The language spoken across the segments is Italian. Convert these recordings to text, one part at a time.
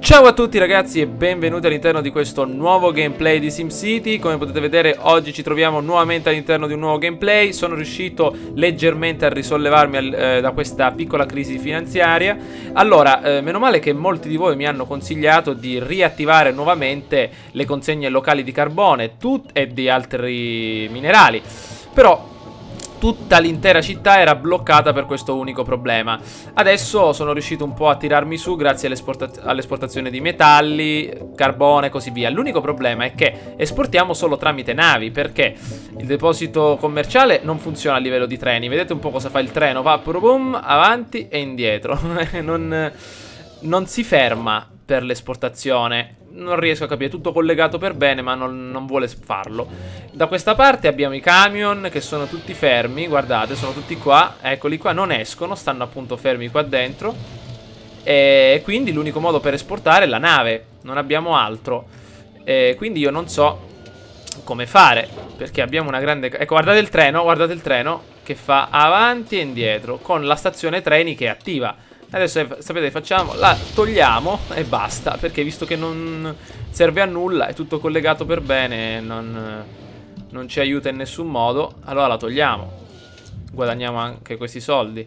Ciao a tutti ragazzi e benvenuti all'interno di questo nuovo gameplay di SimCity. Come potete vedere oggi ci troviamo nuovamente all'interno di un nuovo gameplay. Sono riuscito leggermente a risollevarmi da questa piccola crisi finanziaria. Allora, meno male che molti di voi mi hanno consigliato di riattivare nuovamente le consegne locali di carbone e di altri minerali. Però tutta l'intera città era bloccata per questo unico problema. Adesso sono riuscito un po' a tirarmi su grazie all'esportazione di metalli, carbone e così via. L'unico problema è che esportiamo solo tramite navi, perché il deposito commerciale non funziona a livello di treni. Vedete un po' cosa fa il treno? Va boom, avanti e indietro. non si ferma per l'esportazione. Non riesco a capire, è tutto collegato per bene ma non vuole farlo. Da questa parte abbiamo i camion che sono tutti fermi. Guardate, sono tutti qua. Eccoli qua, non escono, stanno appunto fermi qua dentro. E quindi l'unico modo per esportare è la nave. Non abbiamo altro. Quindi io non so come fare, perché abbiamo una grande... Ecco, guardate il treno che fa avanti e indietro con la stazione treni che è attiva. Adesso sapete, facciamo, la togliamo e basta, perché visto che non serve a nulla, è tutto collegato per bene, non ci aiuta in nessun modo, allora la togliamo. Guadagniamo anche questi soldi.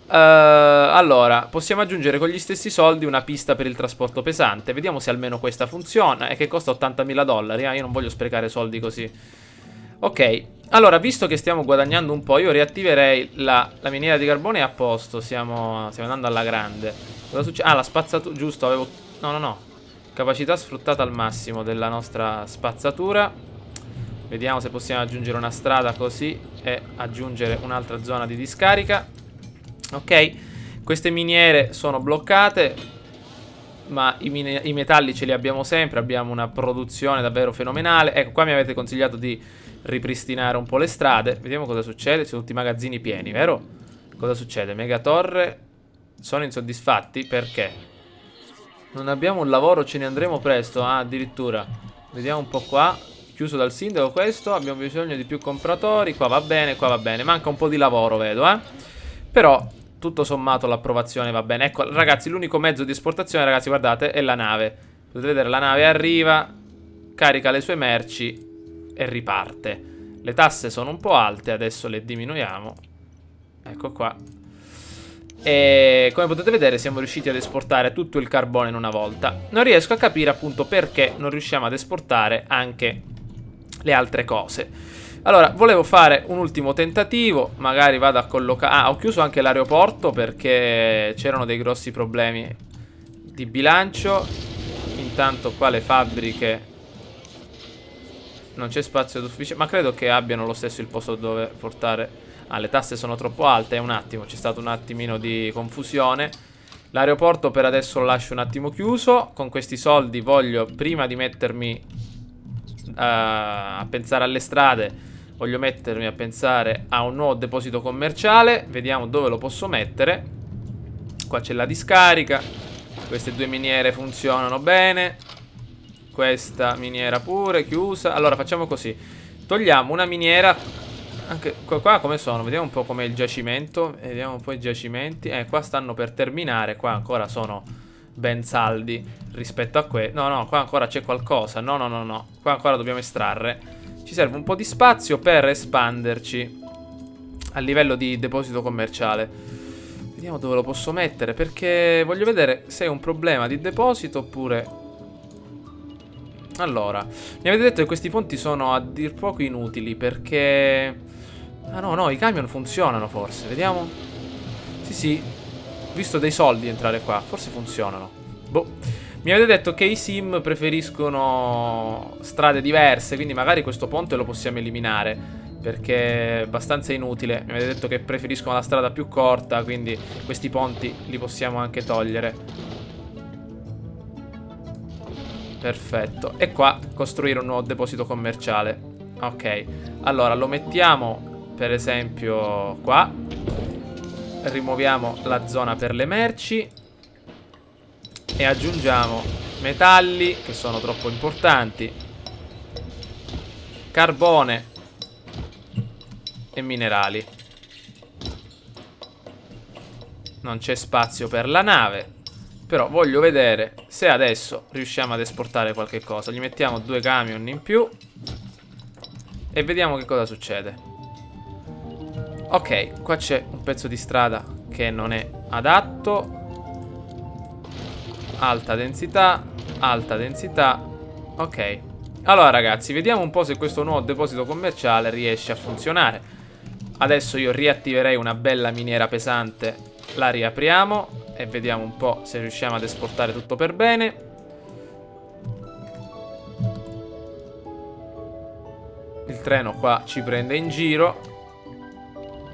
Allora, possiamo aggiungere con gli stessi soldi una pista per il trasporto pesante. Vediamo se almeno questa funziona e che costa $80.000. Io non voglio sprecare soldi così. Ok, allora, visto che stiamo guadagnando un po', io riattiverei la miniera di carbone a posto. Stiamo andando alla grande. Cosa succede? Ah, la spazzatura, giusto, avevo... No. Capacità sfruttata al massimo della nostra spazzatura. Vediamo se possiamo aggiungere una strada così e aggiungere un'altra zona di discarica. Ok, queste miniere sono bloccate, ma i metalli ce li abbiamo sempre. Abbiamo una produzione davvero fenomenale. Ecco, qua mi avete consigliato di ripristinare un po' le strade. Vediamo cosa succede. Ci sono tutti i magazzini pieni, vero? Cosa succede? Megatorre. Sono insoddisfatti perché non abbiamo un lavoro, ce ne andremo presto. Ah, addirittura. Vediamo un po' qua. Chiuso dal sindaco questo. Abbiamo bisogno di più compratori. Qua va bene, qua va bene. Manca un po' di lavoro, vedo, però tutto sommato l'approvazione va bene. Ecco ragazzi, l'unico mezzo di esportazione, ragazzi, guardate, è la nave. Potete vedere, la nave arriva, carica le sue merci e riparte. Le tasse sono un po' alte, adesso le diminuiamo. Ecco qua. E come potete vedere siamo riusciti ad esportare tutto il carbone in una volta. Non riesco a capire appunto perché non riusciamo ad esportare anche le altre cose. Allora, volevo fare un ultimo tentativo. Magari vado a collocare... Ah, ho chiuso anche l'aeroporto perché c'erano dei grossi problemi di bilancio. Intanto qua le fabbriche non c'è spazio d'ufficio, ma credo che abbiano lo stesso il posto dove portare. Ah, le tasse sono troppo alte. Un attimo, c'è stato un attimino di confusione. L'aeroporto per adesso lo lascio un attimo chiuso. Con questi soldi voglio, prima di mettermi a pensare alle strade, voglio mettermi a pensare a un nuovo deposito commerciale. Vediamo dove lo posso mettere. Qua c'è la discarica. Queste due miniere funzionano bene. Questa miniera pure, chiusa. Allora facciamo così. Togliamo una miniera. Anche qua come sono? Vediamo un po' com'è il giacimento. Vediamo un po' i giacimenti. Qua stanno per terminare. Qua ancora sono ben saldi rispetto a no, qua ancora c'è qualcosa. No. Qua ancora dobbiamo estrarre. Ci serve un po' di spazio per espanderci a livello di deposito commerciale. Vediamo dove lo posso mettere, perché voglio vedere se è un problema di deposito oppure... Allora, mi avete detto che questi ponti sono a dir poco inutili perché... Ah no, i camion funzionano forse. Vediamo. Sì, ho visto dei soldi entrare qua. Forse funzionano. Boh. Mi avete detto che i sim preferiscono strade diverse, quindi magari questo ponte lo possiamo eliminare, perché è abbastanza inutile. Mi avete detto che preferiscono la strada più corta, quindi questi ponti li possiamo anche togliere. Perfetto. E qua costruire un nuovo deposito commerciale. Ok. Allora lo mettiamo per esempio qua. Rimuoviamo la zona per le merci e aggiungiamo metalli che sono troppo importanti, carbone e minerali. Non c'è spazio per la nave. Però voglio vedere se adesso riusciamo ad esportare qualche cosa. Gli mettiamo 2 camion in più e vediamo che cosa succede. Ok, qua c'è un pezzo di strada che non è adatto. Alta densità. Alta densità. Ok. Allora ragazzi, vediamo un po' se questo nuovo deposito commerciale riesce a funzionare. Adesso io riattiverei una bella miniera pesante. La riapriamo e vediamo un po' se riusciamo ad esportare tutto per bene. Il treno qua ci prende in giro.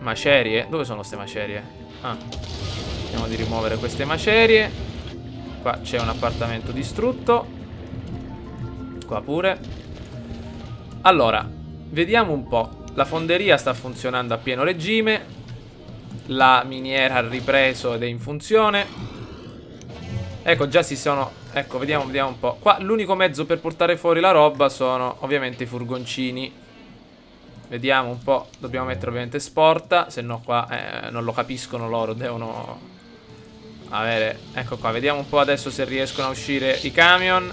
Macerie? Dove sono queste macerie? Ah, vediamo di rimuovere queste macerie. Qua c'è un appartamento distrutto. Qua pure. Allora, vediamo un po'. La fonderia sta funzionando a pieno regime. La miniera ha ripreso ed è in funzione. Ecco, già si sono... Ecco, vediamo un po'. Qua l'unico mezzo per portare fuori la roba sono ovviamente i furgoncini. Vediamo un po'. Dobbiamo mettere ovviamente sporta, se no qua non lo capiscono loro. Devono avere... Ecco qua, vediamo un po' adesso se riescono a uscire i camion.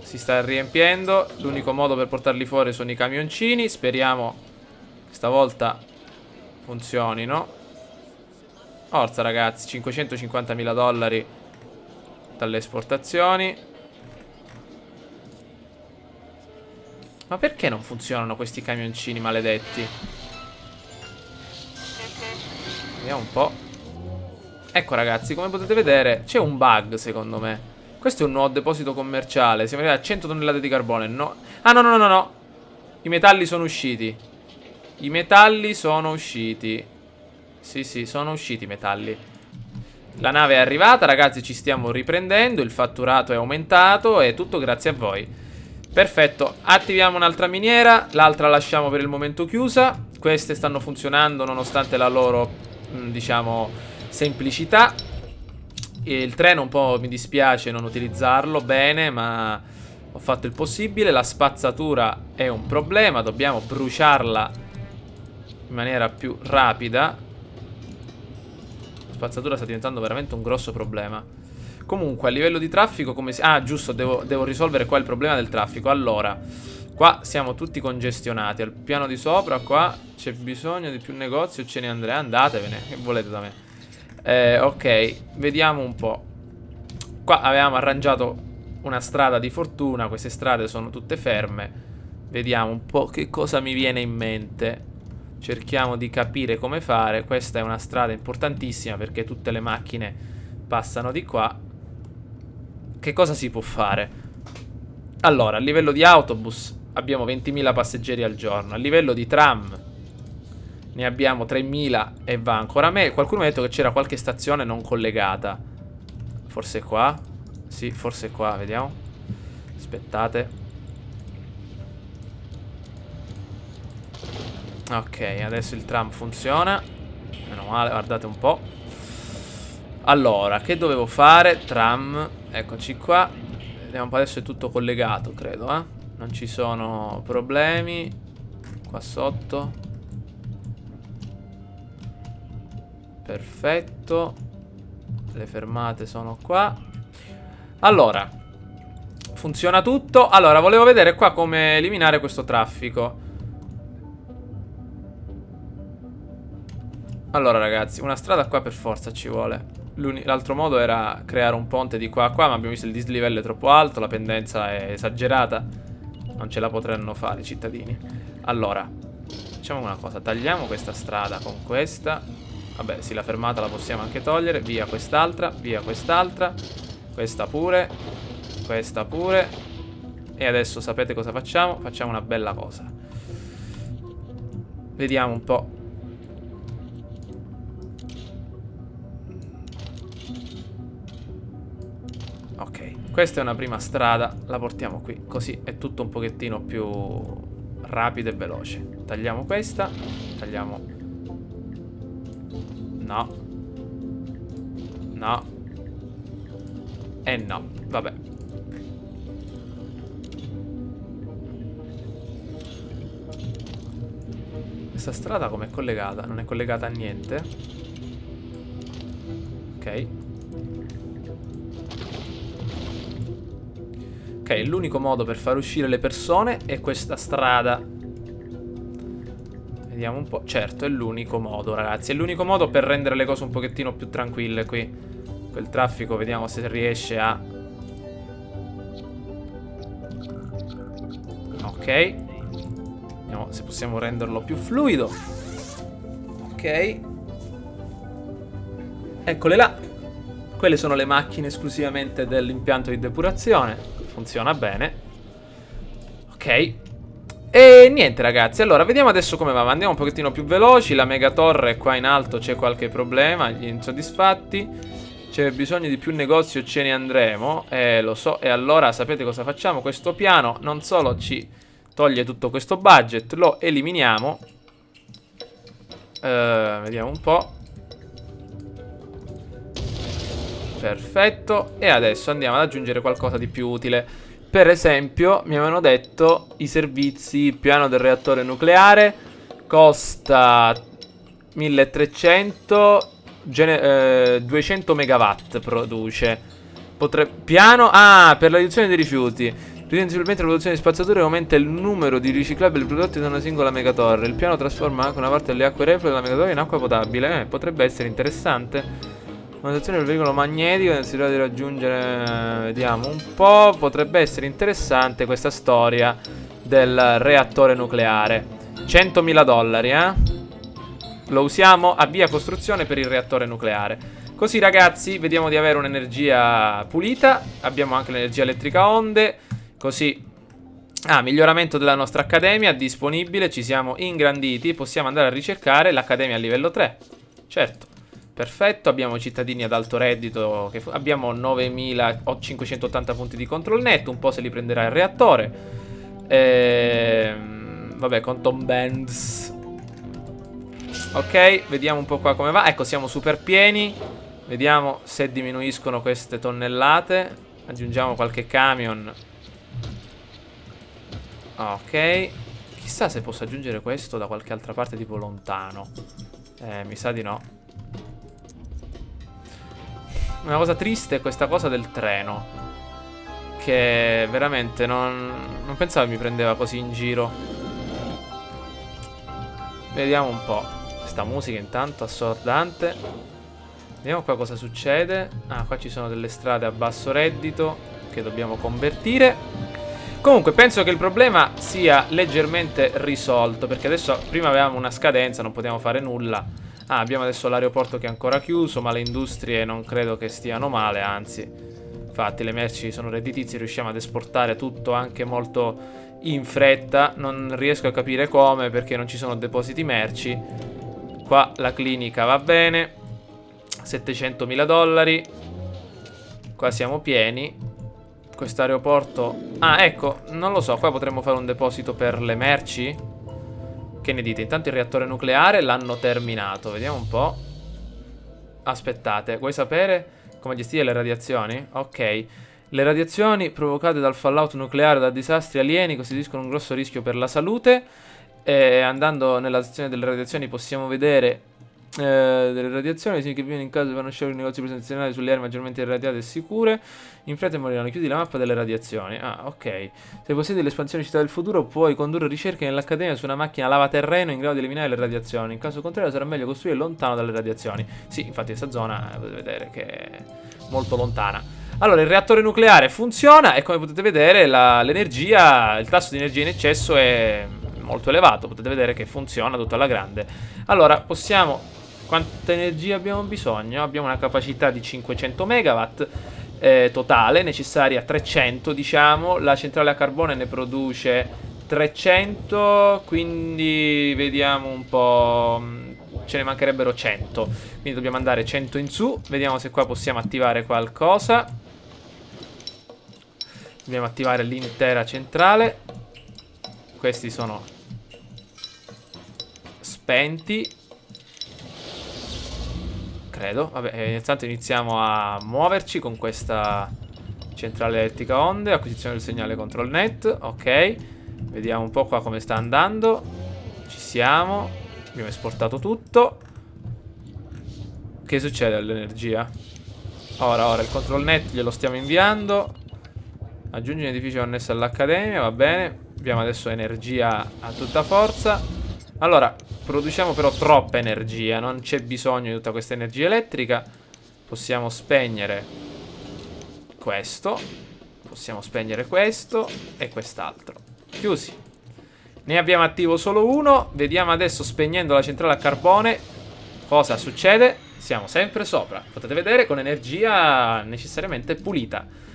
Si sta riempiendo. L'unico modo per portarli fuori sono i camioncini. Speriamo stavolta funzionino. Forza ragazzi, $550.000 dalle esportazioni. Ma perché non funzionano questi camioncini maledetti? Vediamo un po'. Ecco ragazzi, come potete vedere c'è un bug secondo me. Questo è un nuovo deposito commerciale. Siamo arrivati a 100 tonnellate di carbone. No. Ah no no no no no. I metalli sono usciti. I metalli sono usciti. Sì sì, sono usciti i metalli. La nave è arrivata ragazzi, ci stiamo riprendendo. Il fatturato è aumentato e tutto grazie a voi. Perfetto, attiviamo un'altra miniera. L'altra lasciamo per il momento chiusa. Queste stanno funzionando nonostante la loro diciamo semplicità. Il treno un po' mi dispiace non utilizzarlo bene, ma ho fatto il possibile. La spazzatura è un problema, dobbiamo bruciarla in maniera più rapida. La spazzatura sta diventando veramente un grosso problema. Comunque a livello di traffico come si... Ah giusto, devo risolvere qua il problema del traffico. Allora, qua siamo tutti congestionati. Al piano di sopra qua c'è bisogno di più negozi o ce ne andrei? Andatevene, che volete da me? Ok, vediamo un po'. Qua avevamo arrangiato una strada di fortuna. Queste strade sono tutte ferme. Vediamo un po' che cosa mi viene in mente. Cerchiamo di capire come fare. Questa è una strada importantissima perché tutte le macchine passano di qua. Che cosa si può fare? Allora, a livello di autobus abbiamo 20.000 passeggeri al giorno. A livello di tram ne abbiamo 3.000 e va ancora meglio. Qualcuno mi ha detto che c'era qualche stazione non collegata. Forse qua? Sì, forse qua, vediamo. Aspettate. Ok, adesso il tram funziona. Meno male, guardate un po'. Allora, che dovevo fare? Tram, eccoci qua. Vediamo un po', adesso è tutto collegato, credo, eh. Non ci sono problemi. Qua sotto. Perfetto. Le fermate sono qua. Allora, funziona tutto. Allora, volevo vedere qua come eliminare questo traffico. Allora ragazzi, una strada qua per forza ci vuole. L'altro modo era creare un ponte di qua a qua, ma abbiamo visto il dislivello è troppo alto, la pendenza è esagerata. Non ce la potranno fare i cittadini. Allora, facciamo una cosa, tagliamo questa strada con questa. Vabbè, sì, la fermata la possiamo anche togliere. Via quest'altra, via quest'altra. Questa pure. Questa pure. E adesso sapete cosa facciamo? Facciamo una bella cosa. Vediamo un po'. Ok, questa è una prima strada. La portiamo qui, così è tutto un pochettino più rapido e veloce. Tagliamo questa. Tagliamo. No. No. E no, vabbè. Questa strada com'è collegata? Non è collegata a niente. Ok. Ok, l'unico modo per far uscire le persone è questa strada. Vediamo un po'. Certo, è l'unico modo, ragazzi. È l'unico modo per rendere le cose un pochettino più tranquille qui. Quel traffico, vediamo se riesce a... Ok. Vediamo se possiamo renderlo più fluido. Ok. Eccole là. Quelle sono le macchine esclusivamente dell'impianto di depurazione. Funziona bene. Ok. E niente ragazzi, allora vediamo adesso come va. Andiamo un pochettino più veloci. La megatorre qua in alto c'è qualche problema. Gli insoddisfatti. C'è bisogno di più negozi o ce ne andremo. Lo so. E allora sapete cosa facciamo? Questo piano non solo ci toglie tutto questo budget, lo eliminiamo. Vediamo un po'. Perfetto. E adesso andiamo ad aggiungere qualcosa di più utile. Per esempio, mi avevano detto i servizi, piano del reattore nucleare, costa 1300, 200 megawatt produce. Piano, per la riduzione dei rifiuti. Sensibilmente la produzione di spazzatura aumenta il numero di riciclabili prodotti da una singola megatorre. Il piano trasforma anche una parte delle acque reflue della megatorre in acqua potabile. Potrebbe essere interessante. Manutenzione del veicolo magnetico, necessità di raggiungere, vediamo un po'. Potrebbe essere interessante questa storia del reattore nucleare. 100.000 dollari, Lo usiamo, avvia costruzione per il reattore nucleare. Così ragazzi, vediamo di avere un'energia pulita. Abbiamo anche l'energia elettrica a onde. Così, miglioramento della nostra accademia disponibile. Ci siamo ingranditi, possiamo andare a ricercare l'accademia a livello 3. Certo. Perfetto, abbiamo cittadini ad alto reddito, abbiamo 9.580 punti di control net, un po' se li prenderà il reattore. Vabbè, con Tom Benz. Ok, vediamo un po' qua come va. Ecco, siamo super pieni. Vediamo se diminuiscono queste tonnellate. Aggiungiamo qualche camion. Ok. Chissà se posso aggiungere questo da qualche altra parte, tipo lontano. Mi sa di no. Una cosa triste è questa cosa del treno, che veramente non pensavo mi prendeva così in giro. Vediamo un po'. Questa musica intanto assordante. Vediamo qua cosa succede. Qua ci sono delle strade a basso reddito che dobbiamo convertire. Comunque penso che il problema sia leggermente risolto, perché adesso prima avevamo una scadenza, non potevamo fare nulla. Abbiamo adesso l'aeroporto che è ancora chiuso, ma le industrie non credo che stiano male, anzi. Infatti le merci sono redditizie, riusciamo ad esportare tutto anche molto in fretta. Non riesco a capire come, perché non ci sono depositi merci. Qua la clinica va bene. 700.000 dollari. Qua siamo pieni. Questo aeroporto... ecco, non lo so, qua potremmo fare un deposito per le merci. Che ne dite? Intanto il reattore nucleare l'hanno terminato. Vediamo un po'. Aspettate, vuoi sapere come gestire le radiazioni? Ok. Le radiazioni provocate dal fallout nucleare, da disastri alieni, costituiscono un grosso rischio per la salute. Andando nella sezione delle radiazioni possiamo vedere delle radiazioni, che viene in caso vanno a scegliere i negozi presenzionali sulle aree maggiormente irradiate e sicure. In fretta moriranno. Chiudi la mappa delle radiazioni. Ok. Se possiedi l'espansione città del futuro, puoi condurre ricerche nell'accademia su una macchina lavaterreno in grado di eliminare le radiazioni. In caso contrario sarà meglio costruire lontano dalle radiazioni. Sì, infatti questa zona potete vedere che è molto lontana. Allora, il reattore nucleare funziona e come potete vedere l'energia, il tasso di energia in eccesso è molto elevato. Potete vedere che funziona tutto alla grande. Allora, possiamo... Quanta energia abbiamo bisogno? Abbiamo una capacità di 500 megawatt totale, necessaria 300 diciamo. La centrale a carbone ne produce 300, quindi vediamo un po'. Ce ne mancherebbero 100, quindi dobbiamo andare 100 in su. Vediamo se qua possiamo attivare qualcosa. Dobbiamo attivare l'intera centrale. Questi sono spenti, credo. Vabbè, intanto iniziamo a muoverci con questa centrale elettrica onde. Acquisizione del segnale control net. Ok. Vediamo un po' qua come sta andando. Ci siamo. Abbiamo esportato tutto. Che succede all'energia? Ora il control net glielo stiamo inviando. Aggiungi un edificio connesso all'accademia, va bene. Abbiamo adesso energia a tutta forza. Allora, produciamo però troppa energia, non c'è bisogno di tutta questa energia elettrica. Possiamo spegnere questo. Possiamo spegnere questo e quest'altro. Chiusi. Ne abbiamo attivo solo uno. Vediamo adesso, spegnendo la centrale a carbone, cosa succede. Siamo sempre sopra. Potete vedere, con energia necessariamente pulita.